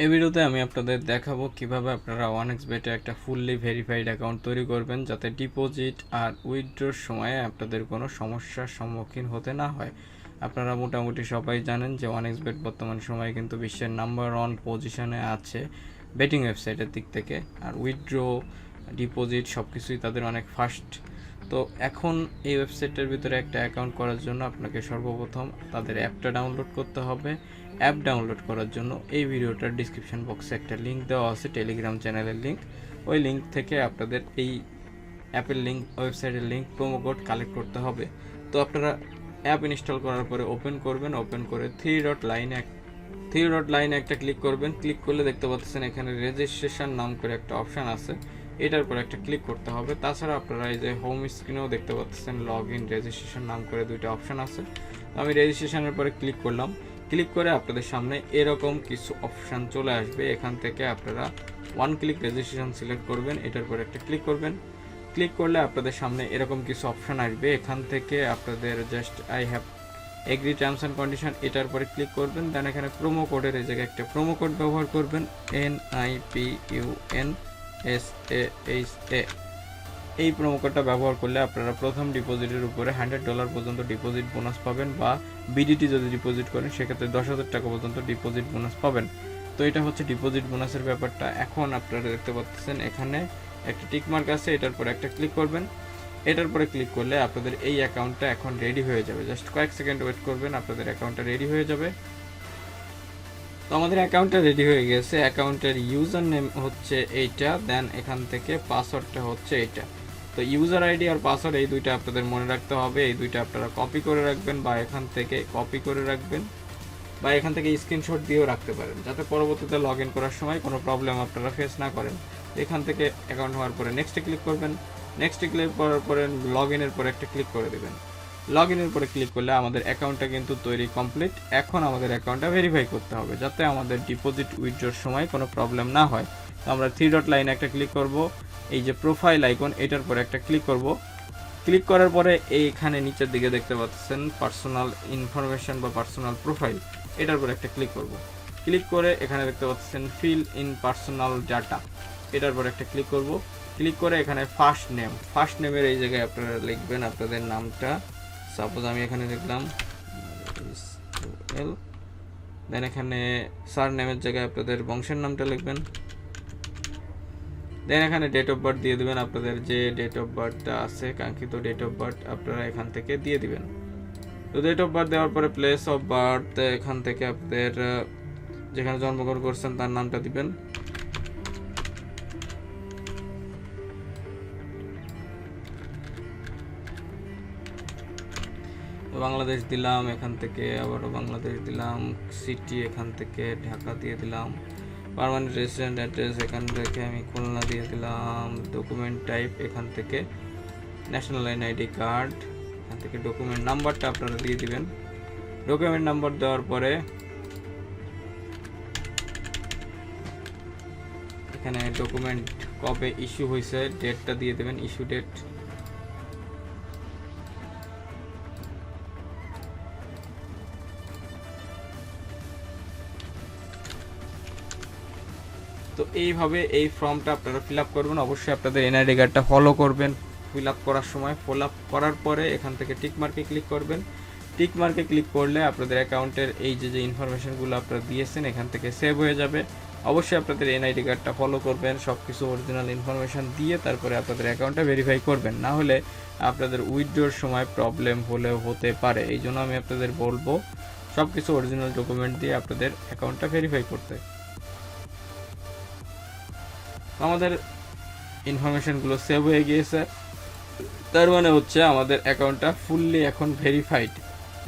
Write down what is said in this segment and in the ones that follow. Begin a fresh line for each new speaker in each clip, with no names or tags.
এই ভিডিওতে আমি আপনাদের দেখাবো কিভাবে আপনারা 1xbet-এ একটা ফুললি ভেরিফাইড অ্যাকাউন্ট তৈরি করবেন যাতে ডিপোজিট আর উইথড্রর সময়ে আপনাদের কোনো সমস্যার সম্মুখীন হতে না হয়। আপনারা মোটামুটি সবাই জানেন যে 1xbet বর্তমান সময়ে কিন্তু বিশ্বের নাম্বার 1 পজিশনে আছে বেটিং ওয়েবসাইটের দিক থেকে, আর উইথড্র ডিপোজিট সব কিছুই তাদের অনেক ফাস্ট। তো এখন এই ওয়েবসাইটের ভিতরে একটা অ্যাকাউন্ট করার জন্য আপনাকে সর্বপ্রথম তাদের অ্যাপটা ডাউনলোড করতে হবে। অ্যাপ ডাউনলোড করার জন্য এই ভিডিওটার ডিসক্রিপশন বক্সে একটা লিঙ্ক দেওয়া আছে, টেলিগ্রাম চ্যানেলের লিঙ্ক। ওই লিঙ্ক থেকে আপনাদের এই অ্যাপের লিঙ্ক, ওয়েবসাইটের লিঙ্ক, প্রোমো কোড কালেক্ট করতে হবে। তো আপনারা অ্যাপ ইনস্টল করার পরে ওপেন করবেন, ওপেন করে থ্রি ডট লাইনে একটা ক্লিক করবেন। ক্লিক করলে দেখতে পাচ্ছেন এখানে রেজিস্ট্রেশন নাম করে একটা অপশান আছে, এটার পর একটা ক্লিক করতে হবে। তাছাড়া আপনারা এই যে হোম স্ক্রিনেও দেখতে পাচ্ছেন লগ ইন রেজিস্ট্রেশন নাম করে দুইটা অপশান আছে। তো আমি রেজিস্ট্রেশনের পরে ক্লিক করলাম। ক্লিক করে আপনাদের সামনে এরকম কিছু অপশান চলে আসবে। এখান থেকে আপনারা ওয়ান ক্লিক রেজিস্ট্রেশন সিলেক্ট করবেন, এটার পর একটা ক্লিক করবেন। ক্লিক করলে আপনাদের সামনে এরকম কিছু অপশান আসবে। এখান থেকে আপনাদের just I have agri terms and condition, এটার পরে ক্লিক করবেন। দেন এখানে প্রোমো কোডের এই জায়গায় একটা প্রোমো কোড ব্যবহার করবেন, NIPUN SA। এই প্রোমো কোডটা ব্যবহার করলে আপনারা প্রথম ডিপোজিটের উপরে $100 পর্যন্ত ডিপোজিট বোনাস পাবেন, বা বিডিটি যদি ডিপোজিট করেন সেক্ষেত্রে 10,000 টাকা পর্যন্ত ডিপোজিট বোনাস পাবেন। তো এটা হচ্ছে ডিপোজিট বোনাসের ব্যাপারটা। এখন আপনারা দেখতে পাচ্ছেন এখানে একটা টিকমার্ক আছে, এটার পরে একটা ক্লিক করবেন। এটার পরে ক্লিক করলে আপনাদের এই অ্যাকাউন্টটা এখন রেডি হয়ে যাবে। জাস্ট কয়েক সেকেন্ড ওয়েট করবেন, আপনাদের অ্যাকাউন্টটা রেডি হয়ে যাবে। তো আমাদের অ্যাকাউন্টটা রেডি হয়ে গেছে। অ্যাকাউন্টের ইউজার নেম হচ্ছে এইটা, দেন এখান থেকে পাসওয়ার্ডটা হচ্ছে এইটা। তো ইউজার আইডি আর পাসওয়ার্ড এই দুইটা আপনাদের মনে রাখতে হবে। এই দুইটা আপনারা কপি করে রাখবেন, বা এখান থেকে কপি করে রাখবেন, বা এখান থেকে স্ক্রিনশট দিয়েও রাখতে পারেন, যাতে পরবর্তীতে লগ ইন করার সময় কোনো প্রবলেম আপনারা ফেস না করেন। এখান থেকে অ্যাকাউন্ট হওয়ার পরে নেক্সটে ক্লিক করবেন। নেক্সটে ক্লিক করার পরে লগ ইনের পরে একটা ক্লিক করে দেবেন। লগ ইনের পরে ক্লিক করলে আমাদের অ্যাকাউন্টটা কিন্তু তৈরি কমপ্লিট। এখন আমাদের অ্যাকাউন্টটা ভেরিফাই করতে হবে যাতে আমাদের ডিপোজিট উইথড্রর সময় কোনো প্রবলেম না হয়। তো আমরা থ্রি ডট লাইনে একটা ক্লিক করব, এই যে প্রোফাইল আইকন, এটার পরে একটা ক্লিক করব। ক্লিক করার পরে এইখানে নিচের দিকে দেখতে পাচ্ছেন পার্সোনাল ইনফরমেশন বা পার্সোনাল প্রোফাইল, এটার পরে একটা ক্লিক করব। ক্লিক করে এখানে দেখতে পাচ্ছেন ফিল ইন পার্সোনাল ডাটা, এটার পরে একটা ক্লিক করব। ক্লিক করে এখানে ফার্স্ট নেমের এই জায়গায় আপনারা লিখবেন আপনাদের নামটা। সাপোজ আমি এখানে লিখলাম দেন এখানে সার নেমের জায়গায় আপনাদের বংশের নামটা লিখবেন। দেন এখানে ডেট অফ বার্থ দিয়ে দেবেন, আপনাদের যে ডেট অফ বার্থটা আছে কাঙ্ক্ষিত ডেট অফ বার্থ আপনারা এখান থেকে দিয়ে দিবেন। তো ডেট অফ বার্থ দেওয়ার পরে প্লেস অফ বার্থ এখান থেকে আপনাদের যেখানে জন্মগ্রহণ করছেন তার নামটা দিবেন। বাংলাদেশ দিলাম, এখান থেকে আবারও বাংলাদেশ দিলাম। সিটি এখান থেকে ঢাকা দিয়ে দিলাম। পার্মানেন্ট রেসিডেন্ট অ্যাড্রেস এখান থেকে আমি খুলনা দিয়ে দিলাম। ডকুমেন্ট টাইপ এখান থেকে ন্যাশনাল আইডি কার্ড, এখান থেকে ডকুমেন্ট নাম্বারটা আপনারা দিয়ে দিবেন। ডকুমেন্ট নাম্বার দেওয়ার পরে এখানে ডকুমেন্ট কবে ইস্যু হয়েছে ডেটটা দিয়ে দেবেন, ইস্যু ডেট। তো এইভাবে এই ফর্মটা আপনারা ফিল আপ করবেন। অবশ্যই আপনাদের এনআইডি কার্ডটা ফলো করবেন ফিল আপ করার সময়। ফিল আপ করার পরে এখান থেকে টিক মার্কে ক্লিক করবেন। টিক মার্কে ক্লিক করলে আপনাদের অ্যাকাউন্টের এই যে ইনফরমেশনগুলো আপনারা দিয়েছেন এখান থেকে সেভ হয়ে যাবে। অবশ্যই আপনাদের এনআইডি কার্ডটা ফলো করবেন, সব কিছু অরিজিনাল ইনফরমেশন দিয়ে তারপরে আপনাদের অ্যাকাউন্টটা ভেরিফাই করবেন, না হলে আপনাদের উইথড্রর সময় প্রবলেম হলেও হতে পারে। এই জন্য আমি আপনাদের বলবো সব কিছু অরিজিনাল ডকুমেন্ট দিয়ে আপনাদের অ্যাকাউন্টটা ভেরিফাই করতে। আমাদের ইনফরমেশনগুলো সেভ হয়ে গিয়েছে, তার মানে হচ্ছে আমাদের অ্যাকাউন্টটা ফুললি এখন ভেরিফাইড।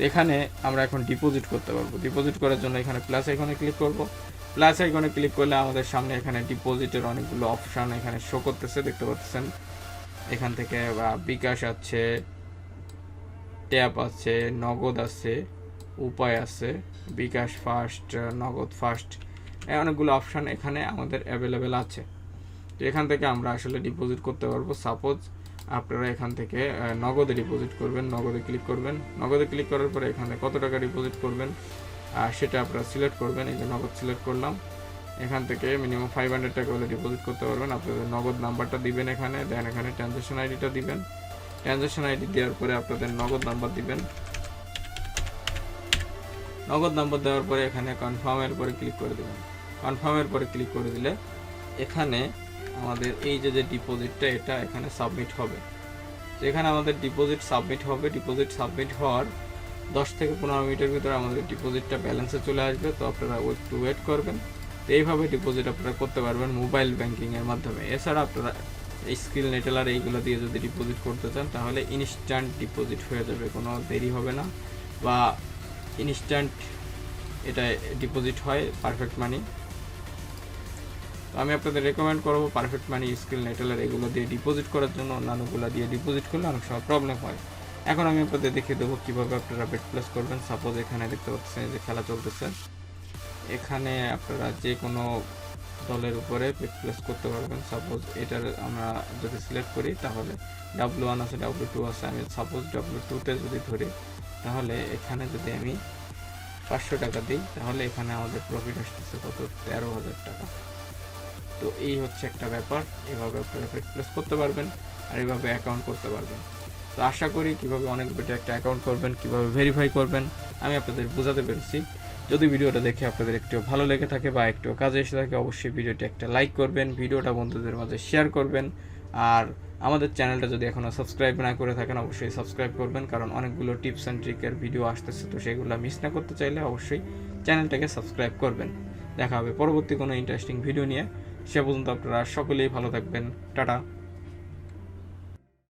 এখানে আমরা এখন ডিপোজিট করতে পারবো। ডিপোজিট করার জন্য এখানে প্লাস আইকনে ক্লিক করব। প্লাস আইকনে ক্লিক করলে আমাদের সামনে এখানে ডিপোজিটের অনেকগুলো অপশান এখানে শো করতেছে, দেখতে পাচ্ছেন। এখান থেকে বিকাশ আছে, ট্যাপ আছে, নগদ আছে, উপায় আছে, বিকাশ ফার্স্ট, নগদ ফার্স্ট, অনেকগুলো অপশান এখানে আমাদের অ্যাভেলেবেল আছে। তো এখান থেকে আমরা আসলে ডিপোজিট করতে পারবো। সাপোজ আপনারা এখান থেকে নগদে ডিপোজিট করবেন, নগদে ক্লিক করবেন। নগদে ক্লিক করার পরে এখানে কত টাকা ডিপোজিট করবেন সেটা আপনারা সিলেক্ট করবেন। এই যে নগদ সিলেক্ট করলাম। এখান থেকে মিনিমাম 500 টাকা হলে ডিপোজিট করতে পারবেন। আপনাদের নগদ নাম্বারটা দিবেন এখানে, দেন এখানে ট্রানজ্যাকশন আইডিটা দিবেন। ট্রানজ্যাকশন আইডি দেওয়ার পরে আপনাদের নগদ নাম্বার দিবেন। নগদ নাম্বার দেওয়ার পরে এখানে কনফার্মের পরে ক্লিক করে দেবেন। কনফার্মের পরে ক্লিক করে দিলে এখানে আমাদের এই যে ডিপোজিটটা এটা এখানে সাবমিট হবে। তো এখানে আমাদের ডিপোজিট সাবমিট হবে। ডিপোজিট সাবমিট হওয়ার 10 থেকে 15 মিনিটের ভিতরে আমাদের ডিপোজিটটা ব্যালেন্সে চলে আসবে। তো আপনারা একটু ওয়েট করবেন। তো এইভাবে ডিপোজিট আপনারা করতে পারবেন মোবাইল ব্যাংকিংয়ের মাধ্যমে। এছাড়া আপনারা স্কিল নেটেলার এইগুলো দিয়ে যদি ডিপোজিট করতে চান তাহলে ইনস্ট্যান্ট ডিপোজিট হয়ে যাবে, কোনো দেরি হবে না, বা ইনস্ট্যান্ট এটা ডিপোজিট হয় পারফেক্ট মানি। তো আমি আপনাদের রেকমেন্ড করবো পারফেক্ট মানি, স্কিল নেটেলার এগুলো দিয়ে ডিপোজিট করার জন্য। অন্যান্যগুলো দিয়ে ডিপোজিট করলে অনেক সময় প্রবলেম হয়। এখন আমি আপনাদের দেখিয়ে দেবো কীভাবে আপনারা বেট প্লেস করবেন। সাপোজ এখানে দেখতে পাচ্ছেন যে খেলা চলতেছে, এখানে আপনারা যে কোনো দলের উপরে বেট প্লেস করতে পারবেন। সাপোজ এটার আমরা যদি সিলেক্ট করি তাহলে W1 আছে, W2 আছে। আমি সাপোজ W2তে যদি ধরি তাহলে এখানে যদি আমি 500 টাকা দিই তাহলে এখানে আমাদের প্রফিট আসতেছে কত, 13,000 টাকা। তো এই হচ্ছে একটা ব্যাপার, এভাবে আপনারা বেট প্লেস করতে পারবেন আর এইভাবে অ্যাকাউন্ট করতে পারবেন। তো আশা করি কীভাবে অনেক বেটে একটা অ্যাকাউন্ট করবেন, কীভাবে ভেরিফাই করবেন আমি আপনাদের বোঝাতে পেরেছি। যদি ভিডিওটা দেখে আপনাদের একটু ভালো লেগে থাকে বা একটু কাজে এসে থাকে অবশ্যই ভিডিওটি একটা লাইক করবেন, ভিডিওটা বন্ধুদের মাঝে শেয়ার করবেন। আর আমাদের চ্যানেলটা যদি এখনও সাবস্ক্রাইব না করে থাকেন অবশ্যই সাবস্ক্রাইব করবেন, কারণ অনেকগুলো টিপস অ্যান্ড ট্রিকের ভিডিও আসতেছে। তো সেগুলো মিস না করতে চাইলে অবশ্যই চ্যানেলটাকে সাবস্ক্রাইব করবেন। দেখা হবে পরবর্তী কোনো ইন্টারেস্টিং ভিডিও নিয়ে। সে পর্যন্ত আপনারা সকলেই ভালো থাকবেন। টাটা।